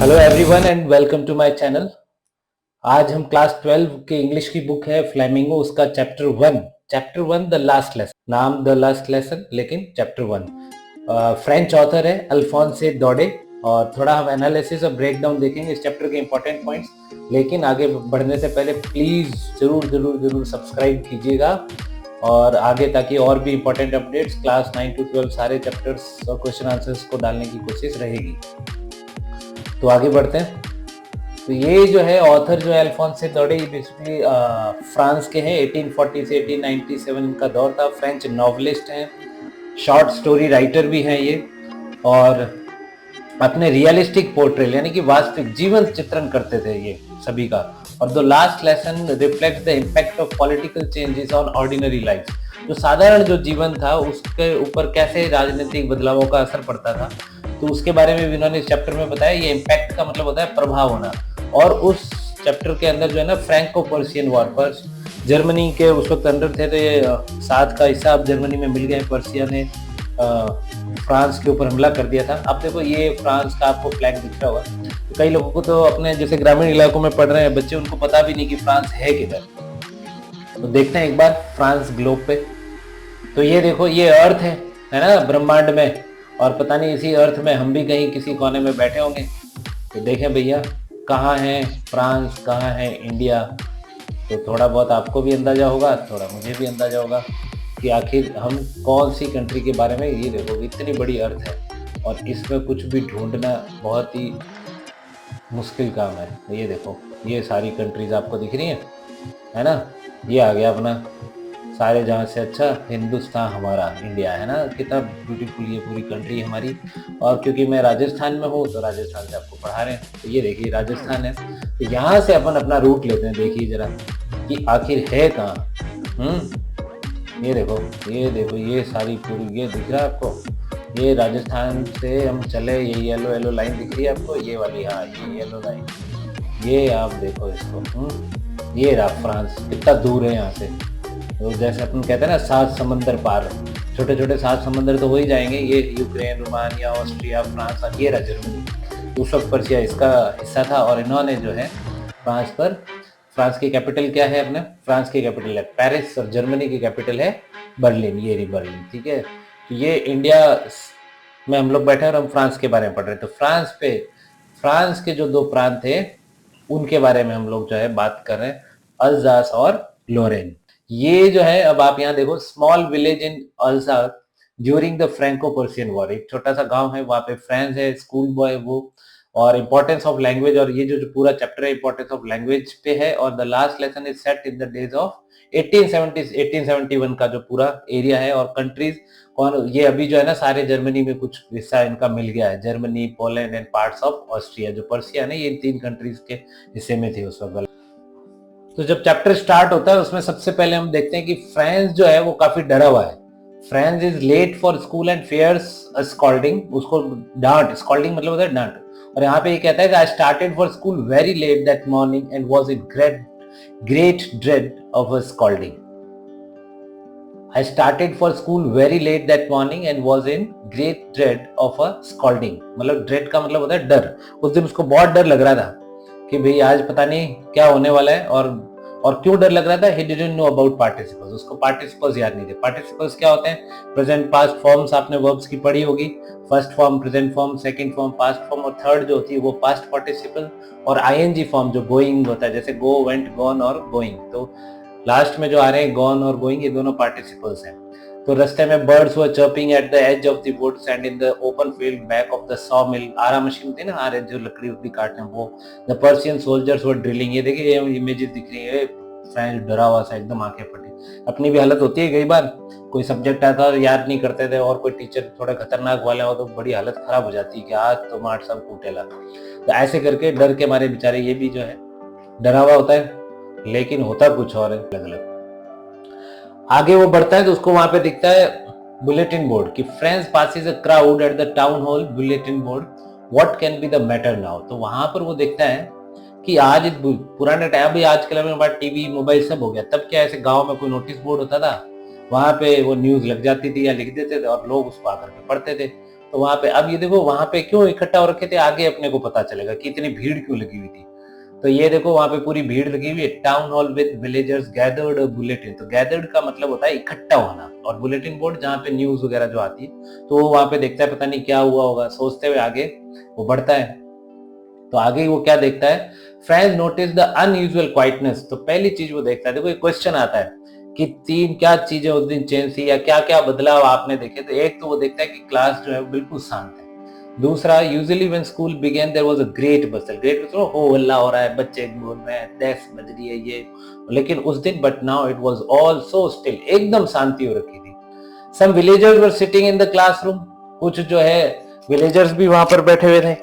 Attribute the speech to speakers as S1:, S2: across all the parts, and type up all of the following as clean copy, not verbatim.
S1: Hello everyone and welcome to my channel. आज हम class 12 के इंग्लिश की बुक है फ्लेमिंगो, उसका chapter one the last lesson. नाम द लास्ट लेसन लेकिन चैप्टर वन। फ्रेंच ऑथर है अल्फोंसे डोडे। और थोड़ा हम एनालिसिस और ब्रेकडाउन देखेंगे इस चैप्टर के इंपॉर्टेंट पॉइंट्स। लेकिन आगे बढ़ने से पहले प्लीज जरूर सब्सक्राइब कीजिएगा और आगे, ताकि और भी इंपॉर्टेंट अपडेट्स क्लास 9 to 12 सारे चैप्टर्स और क्वेश्चन आंसर्स को डालने की कोशिश रहेगी। तो आगे बढ़ते हैं। तो ये जो है ऑथर जो है अल्फोंसे डोडे, बेसिकली फ्रांस के हैं। 1840 से 1897 इनका दौर था। फ्रेंच नॉवलिस्ट हैं, शॉर्ट स्टोरी राइटर भी हैं ये, और अपने रियलिस्टिक पोर्ट्रेल यानी कि वास्तविक जीवन चित्रण करते थे ये सभी का। और the last lesson reflects the impact of political changes on ordinary life. जो साधारण जो जीवन था उसके ऊपर कैसे राजनीतिक बदलावों का असर पड़ता था, तो उसके बारे में भी इन्होंने इस चैप्टर में बताया। ये इम्पैक्ट का मतलब होता है प्रभाव होना। और उस चैप्टर के अंदर जो है ना, फ्रैंको पर्शियन वॉर पर जर्मनी के उस वक्त अंडर थे, तो ये साथ का हिस्सा अब जर्मनी में मिल गया है। पर्शिया ने फ्रांस के ऊपर हमला कर दिया था। अब देखो ये फ्रांस का आपको फ्लैग दिख रहा होगा। तो कई लोगों को तो अपने जैसे ग्रामीण इलाकों में पढ़ रहे हैं बच्चे, उनको पता भी नहीं कि फ्रांस है किधर। तो देखते हैं एक बार फ्रांस ग्लोब पे। तो ये देखो, ये अर्थ है ना, ब्रह्मांड में। और पता नहीं इसी अर्थ में हम भी कहीं किसी कोने में बैठे होंगे। तो देखें भैया, कहाँ है फ्रांस, कहाँ है इंडिया। तो थोड़ा बहुत आपको भी अंदाजा होगा, थोड़ा मुझे भी अंदाजा होगा कि आखिर हम कौन सी कंट्री के बारे में। ये देखो, इतनी बड़ी अर्थ है और इसमें कुछ भी ढूंढना बहुत ही मुश्किल काम है। ये देखो, ये सारी कंट्रीज आपको दिख रही हैं, है ना। ये आ गया अपना सारे जहाँ से अच्छा हिंदुस्तान, हमारा इंडिया, है ना। कितना ब्यूटीफुल ये पूरी कंट्री हमारी। और क्योंकि मैं राजस्थान में हूँ तो राजस्थान से आपको पढ़ा रहे हैं। तो ये देखिए राजस्थान है। तो यहाँ से अपन अपना रूट लेते हैं। देखिए जरा कि आखिर है कहाँ। ये देखो ये सारी पूरी, ये दिख रहा है आपको। ये राजस्थान से हम चले, ये येलो लाइन दिख रही है आपको, ये वाली, हाँ ये येलो लाइन। ये आप देखो इसको। ये रहा फ्रांस, कितना दूर है यहाँ से। तो जैसे अपन कहते हैं ना 7 समंदर पार, छोटे छोटे 7 समंदर तो हो ही जाएंगे। ये यूक्रेन, रोमानिया, ऑस्ट्रिया, फ्रांस, ये रहा जर्मनी। उस वक्त पर्शिया इसका हिस्सा था। और इन्होंने जो है फ्रांस की कैपिटल क्या है अपने, फ्रांस की कैपिटल है पेरिस और जर्मनी की कैपिटल है बर्लिन। ये रही बर्लिन, ठीक है। तो ये इंडिया में हम लोग बैठे और हम फ्रांस के बारे में पढ़ रहे हैं। तो फ्रांस के जो 2 प्रांत थे उनके बारे में हम लोग जो है बात कर रहे हैं, अल्जास और लोरेन। ये जो है, अब आप यहाँ देखो, small village in Alsace during the Franco Persian war. एक छोटा सा गांव है, वहाँ पे फ्रेंच है, स्कूल बॉय वो। और इम्पोर्टेंस ऑफ लैंग्वेज, और ये जो पूरा चैप्टर है इम्पोर्टेंस ऑफ लैंग्वेज पे है। और the last lesson is set in the days of 1871 का जो पूरा एरिया है। और कंट्रीज कौन, ये अभी जो है ना सारे जर्मनी में कुछ हिस्सा इनका मिल गया है। Germany, Poland and parts of Austria. जो पर्शिया है, ये इन 3 कंट्रीज के हिस्से में थे उस वक्त। तो जब चैप्टर स्टार्ट होता है उसमें सबसे पहले हम देखते हैं कि फ्रांस जो है वो काफी डरा हुआ है। Franz is late for school and fears scolding. उसको डांट, स्कॉल्डिंग मतलब होता है डांट। और यहाँ पे ये कहता है कि I started for school very let that morning and was in great dread of a scolding. I started for school very let that morning and was in great dread of a scolding. मतलब dread का मतलब होता है डर। उस दिन उसको बहुत डर लग रहा था कि भाई आज पता नहीं क्या होने वाला है। और क्यों डर लग रहा था, he didn't know about participles। उसको पार्टिसिपल्स याद नहीं थे। पार्टिसिपल्स क्या होते हैं, प्रेजेंट पास्ट फॉर्म्स आपने वर्ब्स की पढ़ी होगी। First form present form, second form past form, और थर्ड जो होती है वो पास्ट पार्टिसिपल। और आईएनजी फॉर्म जो गोइंग होता है, जैसे गो, वेंट, गॉन और गोइंग। तो लास्ट में जो आ रहे हैं गॉन और गोइंग, ये दोनों पार्टिसिपल्स हैं। तो रास्ते में birds were chirping at the edge of the woods and in the open field back of the saw mill. आरा मशीन होती है ना, आरे जो लकड़ी उकड़ी काटते हैं वो। The Persian soldiers were drilling. ये देखिए ये इमेजेस दिख रही है, फ्रेंच डरा हुआ सा, एकदम आंखें फटी। अपनी भी हालत होती है कई बार, कोई सब्जेक्ट आता है याद नहीं करते थे और कोई टीचर थोड़ा खतरनाक वाला हो तो बड़ी हालत खराब हो जाती है कि आज तो मार सब कूटेला। तो ऐसे करके डर के मारे बेचारे ये भी जो है डरा हुआ होता है, लेकिन होता कुछ और है अलग अलग। आगे वो बढ़ता है तो उसको वहां पे दिखता है बुलेटिन बोर्ड कि friends passes a crowd at the town hall bulletin board, what can be the matter now. तो वहां पर वो देखता है कि आज पुराने टाइम, भी आजकल में हमारा टीवी मोबाइल सब हो गया, तब क्या ऐसे गांव में कोई नोटिस बोर्ड होता था, वहां पे वो न्यूज लग जाती थी या लिख देते थे और लोग उसको आकर के पढ़ते थे। तो वहां पे अब ये देखो वहां पे क्यों इकट्ठा हो रखे थे, आगे अपने को पता चलेगा कि इतनी भीड़ क्यों लगी हुई थी। तो ये देखो वहां पे पूरी भीड़ लगी हुई है। Town hall with villagers gathered bulletin, तो गैदर्ड का मतलब होता है इकट्ठा होना, और बुलेटिन बोर्ड जहाँ पे न्यूज वगैरह जो आती है, तो वो वहां पे देखता है पता नहीं क्या हुआ होगा, सोचते हुए आगे वो बढ़ता है। तो आगे वो क्या देखता है, friends notice the unusual quietness, तो पहली चीज वो देखता है, देखो एक क्वेश्चन आता है कि तीन क्या चीजें उस दिन चेंज थी या क्या क्या बदलाव आपने देखे। तो एक तो वो देखता है कि क्लास जो है वो बिल्कुल शांत है। दूसरा, usually when school began there was a great bustle, great bustle हो हल्ला हो रहा है, बच्चे बोल रहे हैं, 10 बज रही है ये, लेकिन उस दिन but now it was all so still, एकदम शांति हो रखी थी। Some villagers were sitting in the classroom, कुछ जो है विलेजर्स भी वहां पर बैठे हुए थे।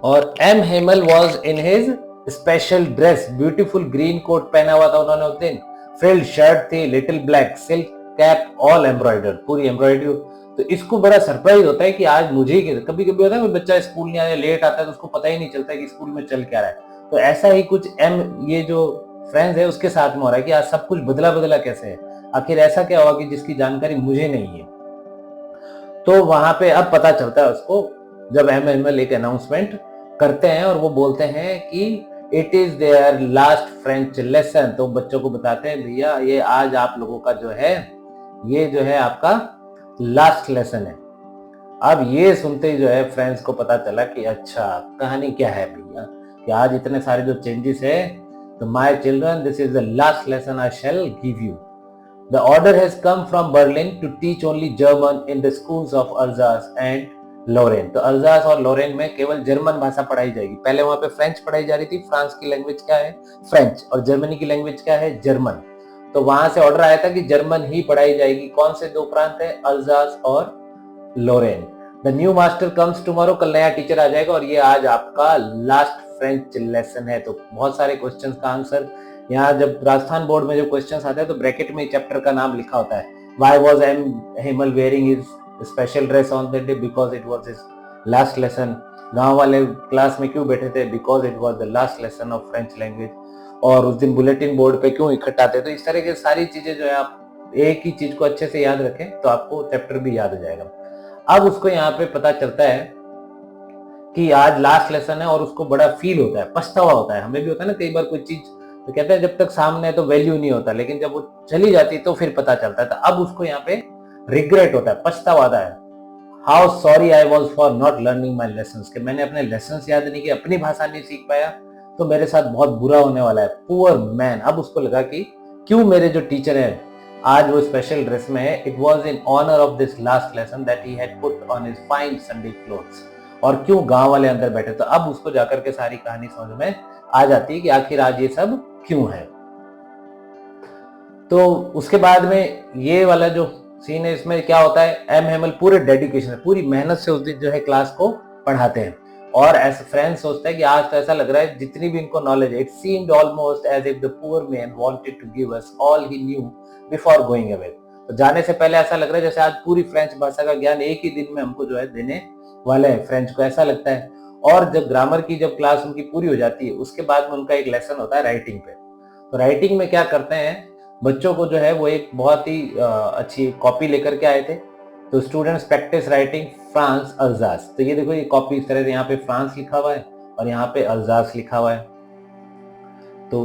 S1: और M Hamel was in his special dress, beautiful green coat पहना हुआ था उन्होंने उस दिन, फ्रिल्ड शर्ट थी, little black silk cap, all embroidered, पूरी एम्ब्रॉयडरी। तो इसको बड़ा सरप्राइज होता है कि आज मुझे, कभी कभी होता है बच्चा स्कूल नहीं आया, लेट आता है तो उसको पता ही नहीं चलता कि स्कूल में चल क्या रहा है। तो ऐसा ही कुछ ये जो फ्रेंड्स है उसके साथ में हो रहा है कि आज सब कुछ बदला बदला कैसे है, आखिर ऐसा क्या हुआ कि जिसकी जानकारी मुझे नहीं है। तो वहां पे अब पता चलता है उसको, जब एमएमएल एक अनाउंसमेंट करते हैं और वो बोलते हैं कि it is their last French lesson, तो बच्चों को बताते हैं भैया ये आज आप लोगों का जो है, ये जो है आपका लास्ट लेसन है। अब ये सुनते ही जो है फ्रेंड्स को पता चला कि अच्छा कहानी क्या है भैया, कि आज इतने सारे जो चेंजेस है, तो my children this is the last lesson I shell give you. The order has come from Berlin to teach only German in the schools of Alsace and Lorraine. तो अल्जास और लोरेन में केवल जर्मन भाषा पढ़ाई जाएगी। पहले वहां पे फ्रेंच पढ़ाई जा रही थी, फ्रांस की लैंग्वेज क्या है फ्रेंच, और जर्मनी की लैंग्वेज क्या है जर्मन। तो वहां से ऑर्डर आया था कि जर्मन ही पढ़ाई जाएगी। कौन से दो प्रांत है, अल्जास और Lorraine. The new master comes tomorrow, कल नया टीचर आ जाएगा और ये आज आपका लास्ट फ्रेंच लेसन है। तो बहुत सारे क्वेश्चंस का आंसर यहाँ, जब राजस्थान बोर्ड में जब क्वेश्चंस आते हैं तो ब्रैकेट में चैप्टर का नाम लिखा होता है। Why was M. Himmel wearing his special dress on that day? Because it was his last lesson. गांव वाले क्लास में क्यों बैठे थे? Because it was the last lesson of French language. और उस दिन बुलेटिन बोर्ड पे क्यों इकट्ठा थे? तो इस तरह की सारी चीजें जो है आप एक ही चीज को अच्छे से याद रखें तो आपको चैप्टर भी याद हो जाएगा। अब उसको यहाँ पे पता चलता है कि आज लास्ट लेसन है और उसको बड़ा फील होता है, पछतावा होता है। हमें भी होता है ना कई बार कोई चीज, तो कहते हैं जब तक सामने है तो वैल्यू नहीं होता, लेकिन जब वो चली जाती तो फिर पता चलता है। तो अब उसको यहाँ पे रिग्रेट होता है, पछतावा आता है। How sorry I was for not learning my lesson, कि मैंने अपने लेसन याद नहीं किए, अपनी भाषा नहीं सीख पाया, तो मेरे साथ बहुत बुरा होने वाला है। पुअर मैन, अब उसको लगा कि क्यों मेरे जो टीचर है आज वो स्पेशल ड्रेस में है। It was in honour of this last lesson that he had put on his fine Sunday clothes, और क्यों गांव वाले अंदर बैठे। तो अब उसको जाकर के सारी कहानी समझ में आ जाती है कि आखिर आज ये सब क्यों है। तो उसके बाद में ये वाला जो सीन है इसमें क्या होता है, एम हेमल पूरे डेडिकेशन पूरी मेहनत से उस दिन जो है क्लास को पढ़ाते हैं, और ऐसे फ्रेंड सोचता है कि आज तो ऐसा लग रहा है जितनी भी इनको नॉलेज है, it seemed almost as if the poor man wanted to give us all he knew before going away. तो जाने से पहले ऐसा लग रहा है जैसे आज पूरी फ्रेंच भाषा का ज्ञान एक ही दिन में हमको जो है देने वाले हैं, फ्रेंच को ऐसा लगता है। और जब ग्रामर की जब क्लास उनकी पूरी हो जाती है उसके बाद में उनका एक लेसन होता है राइटिंग पे। तो राइटिंग में क्या करते हैं, बच्चों को जो है वो एक बहुत ही अच्छी कॉपी लेकर के आए थे। तो स्टूडेंट्स प्रैक्टिस राइटिंग फ्रांस अल्जास, तो ये देखो ये कॉपी इस तरह से यहाँ पे फ्रांस लिखा हुआ है और यहाँ पे अल्जास लिखा हुआ है। तो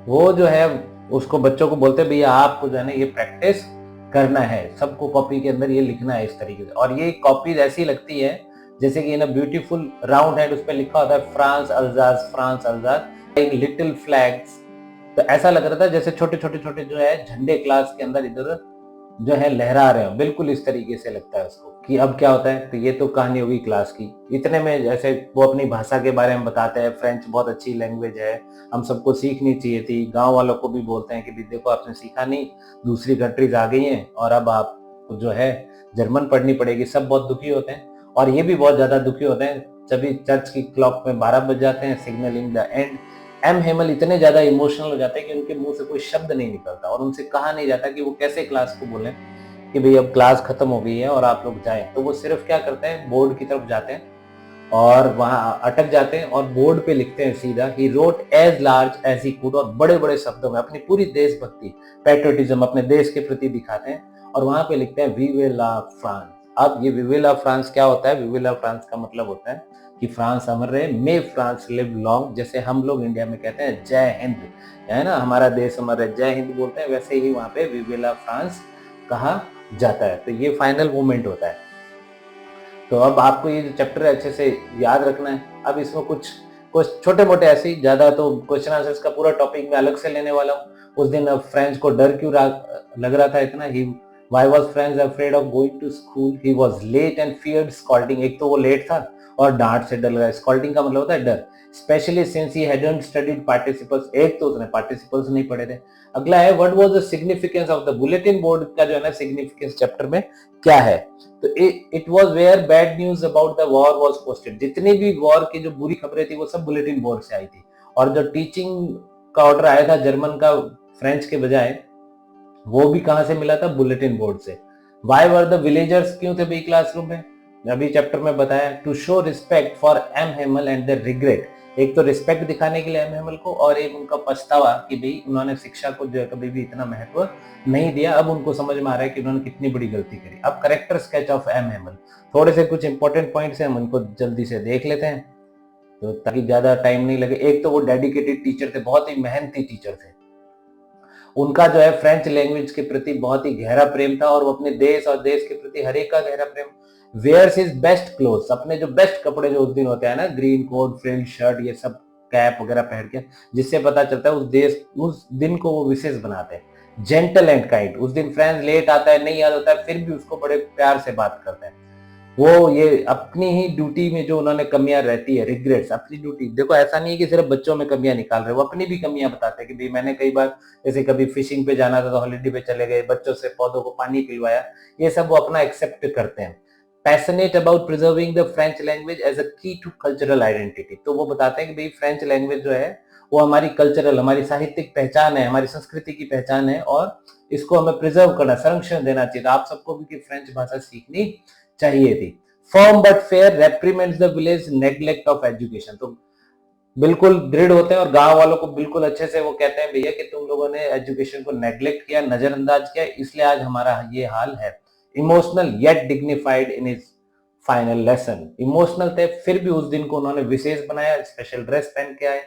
S1: वो जो है उसको बच्चों को बोलते हैं भैया आपको जो है ना ये प्रैक्टिस करना है, सबको कॉपी के अंदर ये लिखना है इस तरीके से। और ये कॉपी ऐसी लगती है जैसे कि ना ब्यूटीफुल राउंड हेड उस पर लिखा होता है फ्रांस अल्जास, फ्रांस अल्जास, एक लिटिल फ्लैग्स। तो ऐसा लग रहा था जैसे छोटे छोटे छोटे जो है झंडे क्लास के अंदर इधर जो है लहरा रहे हो, बिल्कुल इस तरीके से लगता है उसको कि अब क्या होता है। तो ये तो कहानी होगी क्लास की। इतने में जैसे वो अपनी भाषा के बारे में बताते हैं, फ्रेंच बहुत अच्छी लैंग्वेज है, हम सबको सीखनी चाहिए थी। गांव वालों को भी बोलते हैं कि देखो आपने सीखा नहीं, दूसरी कंट्रीज आ गई हैं और अब आपको जो है जर्मन पढ़नी पड़ेगी। सब बहुत दुखी होते हैं और ये भी बहुत ज्यादा दुखी होते हैं। सभी चर्च की क्लॉक में 12 बज जाते हैं, signalling the end. M Hemal इतने ज्यादा इमोशनल हो जाते हैं कि उनके मुंह से कोई शब्द नहीं निकलता और उनसे कहा नहीं जाता कि वो कैसे क्लास को बोलें कि भाई अब क्लास खत्म हो गई है और आप लोग जाएं। तो वो सिर्फ क्या करते हैं, बोर्ड की तरफ जाते हैं और वहां अटक जाते हैं और बोर्ड पे लिखते हैं सीधा, he wrote as large as he could, और बड़े बड़े शब्दों में अपनी पूरी देशभक्ति, पैट्रियोटिज्म, अपने देश के प्रति दिखाते हैं और वहां पे लिखते हैं विवे ला फ्रांस। अब ये विवे ला फ्रांस क्या होता है? विवे ला फ्रांस का मतलब होता है कि फ्रांस अमर रहे, मे फ्रांस लिव लॉन्ग, जैसे हम लोग इंडिया में कहते हैं जय हिंद, है ना, हमारा देश अमर रहे, जय हिंद बोलते हैं, वैसे ही वहां पे विवे ला फ्रांस कहा जाता है। तो ये फाइनल मोमेंट होता है। तो अब आपको ये जो चैप्टर है अच्छे से याद रखना है। अब इसमें कुछ छोटे मोटे ऐसे ही, ज्यादा तो क्वेश्चन आंसर्स का पूरा टॉपिक मैं अलग से लेने वाला हूँ। उस दिन फ्रेंच को डर क्यों लग रहा था इतना? Why was Franz afraid of going to school? He was late and feared scolding. एक तो वो लेट था और डांट से डर लगा। स्कॉल्डिंग का मतलब होता है डर। Especially since he hadn't studied participles. एक तो उसने participles नहीं पढ़े थे। अगला है what was the significance of the bulletin board का जो है ना significance चैप्टर में क्या है? तो it was where bad news about the war was posted. जितनी भी वॉर की जो बुरी खबरें थी वो सब बुलेटिन बोर्ड से आई थी। और जो टीचिंग का ऑर्डर आया था जर्मन का फ्रेंच के बजाय, वो भी कहां से मिला था? बुलेटिन बोर्ड से। वाई वर द विलेजर्स क्यों थे भाई क्लासरूम में? अभी चैप्टर में बताया, to show respect for M Hamel and the regret. एक तो रिस्पेक्ट दिखाने के लिए एम हेमल को, और एक उनका पछतावा कि भाई उन्होंने शिक्षा को जो है कभी भी इतना महत्व नहीं दिया। अब उनको समझ में आ रहा है कि उन्होंने कितनी बड़ी गलती करी। अब character sketch of M Hemal, थोड़े से कुछ इंपॉर्टेंट पॉइंट्स हैं, हम उनको जल्दी से देख लेते हैं तो ताकि ज्यादा टाइम नहीं लगे। एक तो वो डेडिकेटेड टीचर थे, बहुत ही मेहनती टीचर थे। उनका जो है फ्रेंच लैंग्वेज के प्रति बहुत ही गहरा प्रेम था और वो अपने देश और देश के प्रति हर एक का गहरा प्रेम। वेयर्स हिज बेस्ट क्लोथ्स, अपने जो बेस्ट कपड़े जो उस दिन होते हैं ना, ग्रीन कोट, फ्रिल शर्ट, ये सब कैप वगैरह पहन के, जिससे पता चलता है उस दिन को वो विशेष बनाते हैं। जेंटल एंड काइंड, उस दिन फ्रेंच लेट आता है, नहीं याद होता है, फिर भी उसको बड़े प्यार से बात करते हैं। वो ये अपनी ही ड्यूटी में जो उन्होंने कमियां रहती है, रिग्रेट्स, अपनी ड्यूटी, देखो ऐसा नहीं है कि सिर्फ बच्चों में कमियां निकाल रहे, वो अपनी भी कमियां बताते हैं कि भाई मैंने कई बार जैसे कभी फिशिंग पे जाना था तो हॉलिडे पे चले गए, बच्चों से पौधों को पानी पिलवाया, ये सब वो अपना एक्सेप्ट करते हैं। Passionate about preserving the French language as a key to cultural identity, तो वो बताते हैं कि भाई फ्रेंच लैंग्वेज जो है वो हमारी कल्चरल, हमारी साहित्यिक पहचान है, हमारी संस्कृति की पहचान है और इसको हमें प्रिजर्व करना, संरक्षण देना चाहिए। तो आप सबको भी फ्रेंच भाषा सीखनी चाहिए थी। Firm but fair reprimands the village neglect of education, तो बिल्कुल दृढ़ होते हैं और गांव वालों को बिल्कुल अच्छे से वो कहते हैं भैया कि तुम लोगों ने एजुकेशन को नेग्लेक्ट किया, नजरअंदाज किया, इसलिए आज हमारा ये हाल है। Emotional yet dignified in his final lesson, emotional थे फिर भी उस दिन को उन्होंने विशेष बनाया, स्पेशल ड्रेस पहन के आए।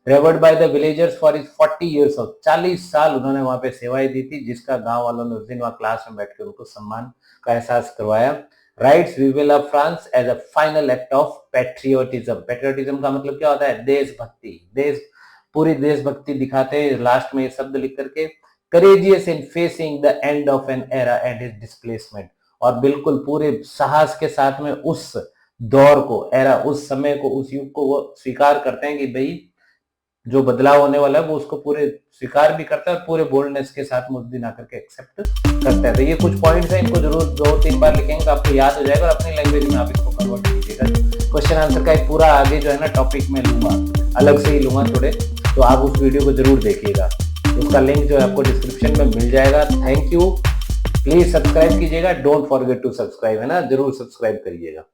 S1: Reward by the villagers for his 40 years of, 40 साल उन्होंने वहां पे सेवाएं दी थी, जिसका गांव वालों ने उस दिन वहां क्लास में बैठकर उनको सम्मान का एहसास करवाया। Writes vive la France as a final act of patriotism, patriotism का मतलब क्या होता है? देशभक्ति, पूरी देशभक्ति दिखाते हैं लास्ट में ये शब्द लिख करके। Courageous in facing the end of an era and his displacement, और बिल्कुल पूरे साहस के साथ में उस दौर को, एरा, उस समय को, उस युग को वो स्वीकार करते हैं कि भाई जो बदलाव होने वाला है वो उसको पूरे स्वीकार भी करता है और पूरे बोल्डनेस के साथ मुझ दिन आकर के एक्सेप्ट करता है। तो ये कुछ पॉइंट्स हैं, इनको जरूर 2-3 बार लिखेंगे तो आपको याद हो जाएगा और अपनी लैंग्वेज में आप इसको कन्वर्ट कीजिएगा। क्वेश्चन आंसर का एक पूरा आगे जो है ना टॉपिक में लूंगा, अलग से ही लूंगा थोड़े, तो आप उस वीडियो को जरूर देखिएगा। उसका लिंक जो है आपको डिस्क्रिप्शन में मिल जाएगा। थैंक यू, प्लीज सब्सक्राइब कीजिएगा, डोंट फॉरगेट टू सब्सक्राइब, है ना, जरूर सब्सक्राइब करिएगा।